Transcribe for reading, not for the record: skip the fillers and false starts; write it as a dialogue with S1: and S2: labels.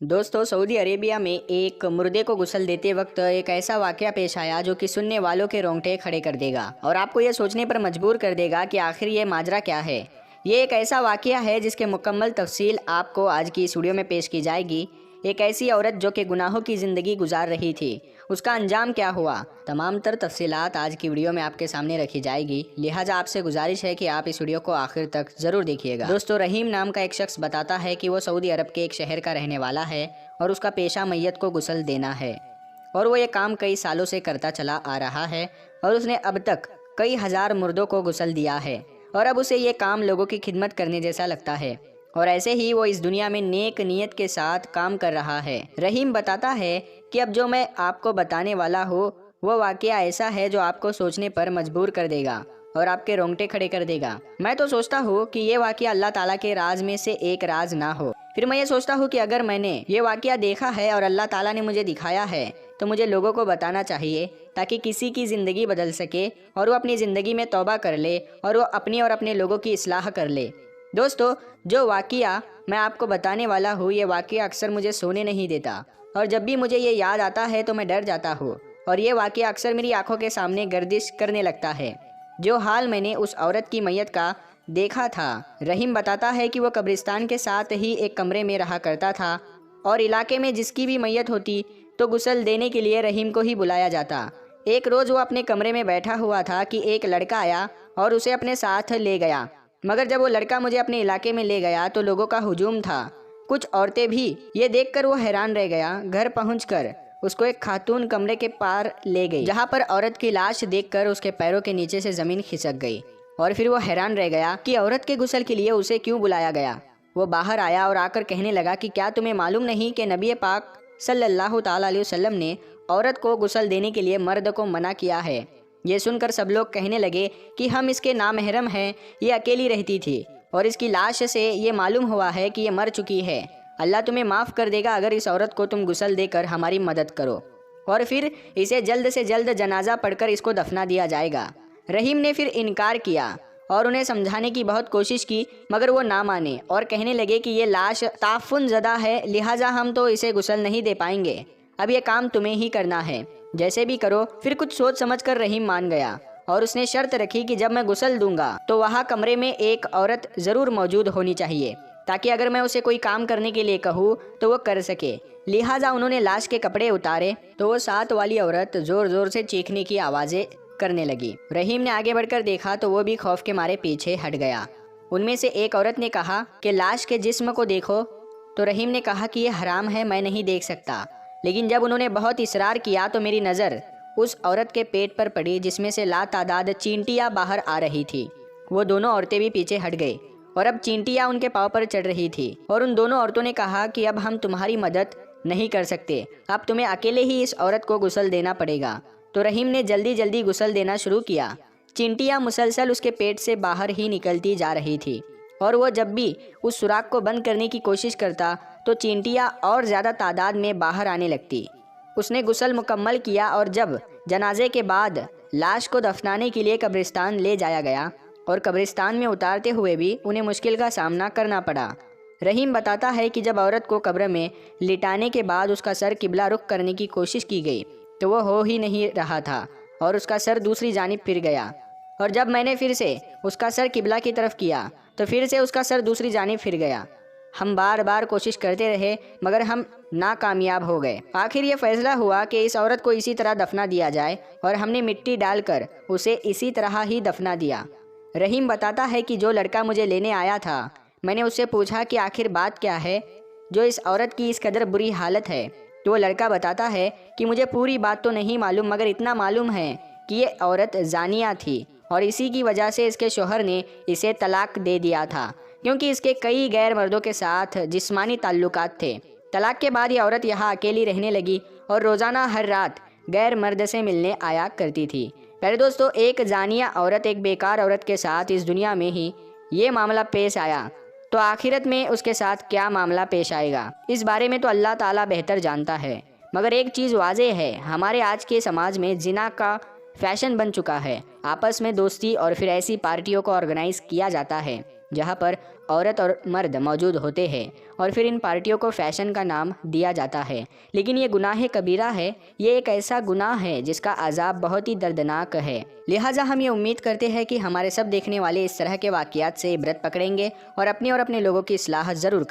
S1: दोस्तों, Saudi Arabia में एक मुर्दे को गुस्ल देते वक्त एक ऐसा वाकया पेश आया जो कि सुनने वालों के रोंगटे खड़े कर देगा और आपको ये सोचने पर मजबूर कर देगा कि आखिर ये माजरा क्या है। ये एक ऐसा वाकया है जिसके मुकम्मल तफसील आपको आज की इस वीडियो में पेश की जाएगी। एक ऐसी औरत जो कि गुनाहों की ज़िंदगी गुजार रही थी, उसका अंजाम क्या हुआ, तमाम तर तफसीलात आज की वीडियो में आपके सामने रखी जाएगी। लिहाजा आपसे गुजारिश है कि आप इस वीडियो को आखिर तक ज़रूर देखिएगा। दोस्तों, रहीम नाम का एक शख्स बताता है कि वो सऊदी अरब के एक शहर का रहने वाला है और उसका पेशा मैयत को गुस्ल देना है और वो ये काम कई सालों से करता चला आ रहा है और उसने अब तक कई हज़ार मुर्दों को गुस्ल दिया है और अब उसे ये काम लोगों की खिदमत करने जैसा लगता है और ऐसे ही वो इस दुनिया में नेक नीयत के साथ काम कर रहा है। रहीम बताता है कि अब जो मैं आपको बताने वाला हूँ वो वाकया ऐसा है जो आपको सोचने पर मजबूर कर देगा और आपके रोंगटे खड़े कर देगा। मैं तो सोचता हूँ कि ये वाकया अल्लाह ताला के राज में से एक राज ना हो। फिर मैं ये सोचता हूँ कि अगर मैंने ये वाकया देखा है और अल्लाह ताला ने मुझे दिखाया है तो मुझे लोगों को बताना चाहिए ताकि किसी की ज़िंदगी बदल सके और वो अपनी ज़िंदगी में तौबा कर ले और वो अपनी और अपने लोगों की इस्लाह कर ले। दोस्तों, जो वाकया मैं आपको बताने वाला हूँ ये वाकया अक्सर मुझे सोने नहीं देता और जब भी मुझे ये याद आता है तो मैं डर जाता हूँ और ये वाकया अक्सर मेरी आंखों के सामने गर्दिश करने लगता है। जो हाल मैंने उस औरत की मैयत का देखा था। रहीम बताता है कि वो कब्रिस्तान के साथ ही एक कमरे में रहा करता था और इलाके में जिसकी भी मैयत होती तो गुस्ल देने के लिए रहीम को ही बुलाया जाता। एक रोज़ वो अपने कमरे में बैठा हुआ था कि एक लड़का आया और उसे अपने साथ ले गया, मगर जब वो लड़का मुझे अपने इलाके में ले गया तो लोगों का हुजूम था। कुछ औरतें भी। ये देखकर वो हैरान रह गया। घर पहुंचकर उसको एक खातून कमरे के पार ले गई जहां पर औरत की लाश देखकर उसके पैरों के नीचे से ज़मीन खिसक गई और फिर वो हैरान रह गया कि औरत के गुस्ल के लिए उसे क्यों बुलाया गया। वो बाहर आया और आकर कहने लगा कि क्या तुम्हें मालूम नहीं कि नबी पाक सल्लल्लाहु ताला अलैहि वसल्लम ने औरत को गुस्ल देने के लिए मर्द को मना किया है। ये सुनकर सब लोग कहने लगे कि हम इसके नामहरम हैं, ये अकेली रहती थी और इसकी लाश से ये मालूम हुआ है कि ये मर चुकी है। अल्लाह तुम्हें माफ़ कर देगा अगर इस औरत को तुम गुस्ल देकर हमारी मदद करो और फिर इसे जल्द से जल्द जनाजा पढ़कर इसको दफना दिया जाएगा। रहीम ने फिर इनकार किया और उन्हें समझाने की बहुत कोशिश की, मगर वो ना माने और कहने लगे कि ये लाश ताफुन ज़दा है, लिहाजा हम तो इसे गुस्ल नहीं दे पाएंगे। अब ये काम तुम्हें ही करना है, जैसे भी करो। फिर कुछ सोच समझकर रहीम मान गया और उसने शर्त रखी कि जब मैं गुस्ल दूंगा तो वहाँ कमरे में एक औरत ज़रूर मौजूद होनी चाहिए ताकि अगर मैं उसे कोई काम करने के लिए कहूँ तो वो कर सके। लिहाजा उन्होंने लाश के कपड़े उतारे तो वो साथ वाली औरत ज़ोर ज़ोर से चीखने की आवाज़ें करने लगी। रहीम ने आगे बढ़कर देखा तो वो भी खौफ के मारे पीछे हट गया। उनमें से एक औरत ने कहा कि लाश के जिस्म को देखो, तो रहीम ने कहा कि ये हराम है, मैं नहीं देख सकता। लेकिन जब उन्होंने बहुत इसरार किया तो मेरी नज़र उस औरत के पेट पर पड़ी जिसमें से लातादाद चींटियाँ बाहर आ रही थी। वो दोनों औरतें भी पीछे हट गई और अब चींटियाँ उनके पाँव पर चढ़ रही थी और उन दोनों औरतों ने कहा कि अब हम तुम्हारी मदद नहीं कर सकते, अब तुम्हें अकेले ही इस औरत को गुस्ल देना पड़ेगा। तो रहीम ने जल्दी जल्दी गुस्ल देना शुरू किया। चींटियाँ मुसलसल उसके पेट से बाहर ही निकलती जा रही थी और वो जब भी उस सुराख को बंद करने की कोशिश करता तो चींटियाँ और ज़्यादा तादाद में बाहर आने लगती। उसने गुस्ल मुकम्मल किया और जब जनाजे के बाद लाश को दफनाने के लिए कब्रिस्तान ले जाया गया और कब्रिस्तान में उतारते हुए भी उन्हें मुश्किल का सामना करना पड़ा। रहीम बताता है कि जब औरत को कब्र में लिटाने के बाद उसका सर किबला रुख करने की कोशिश की गई तो वो हो ही नहीं रहा था और उसका सर दूसरी जानिब फिर गया और जब मैंने फिर से उसका सर किबला की तरफ किया तो फिर से उसका सर दूसरी जानिब फिर गया। हम बार बार कोशिश करते रहे मगर हम नाकामयाब हो गए। आखिर ये फैसला हुआ कि इस औरत को इसी तरह दफना दिया जाए और हमने मिट्टी डालकर उसे इसी तरह ही दफना दिया। रहीम बताता है कि जो लड़का मुझे लेने आया था, मैंने उससे पूछा कि आखिर बात क्या है जो इस औरत की इस कदर बुरी हालत है। तो वो लड़का बताता है कि मुझे पूरी बात तो नहीं मालूम, मगर इतना मालूम है कि ये औरत जानिया थी और इसी की वजह से इसके शोहर ने इसे तलाक दे दिया था क्योंकि इसके कई गैर मर्दों के साथ जिस्मानी ताल्लुकात थे। तलाक के बाद ये औरत यहाँ अकेली रहने लगी और रोज़ाना हर रात गैर मर्द से मिलने आया करती थी। पहले दोस्तों, एक जानिया औरत एक बेकार औरत के साथ इस दुनिया में ही ये मामला पेश आया तो आखिरत में उसके साथ क्या मामला पेश आएगा इस बारे में तो अल्लाह ताला बेहतर जानता है। मगर एक चीज़ वाज़ेह है, हमारे आज के समाज में जिना का फैशन बन चुका है। आपस में दोस्ती और फिर ऐसी पार्टियों को ऑर्गेनाइज किया जाता है جہاں پر عورت اور مرد موجود ہوتے ہیں اور پھر ان پارٹیوں کو فیشن کا نام دیا جاتا ہے، لیکن یہ گناہ کبیرہ ہے۔ یہ ایک ایسا گناہ ہے جس کا عذاب بہت ہی دردناک ہے۔ لہٰذا ہم یہ امید کرتے ہیں کہ ہمارے سب دیکھنے والے اس طرح کے واقعات سے عبرت پکڑیں گے اور اپنے لوگوں کی اصلاح ضرور کریں۔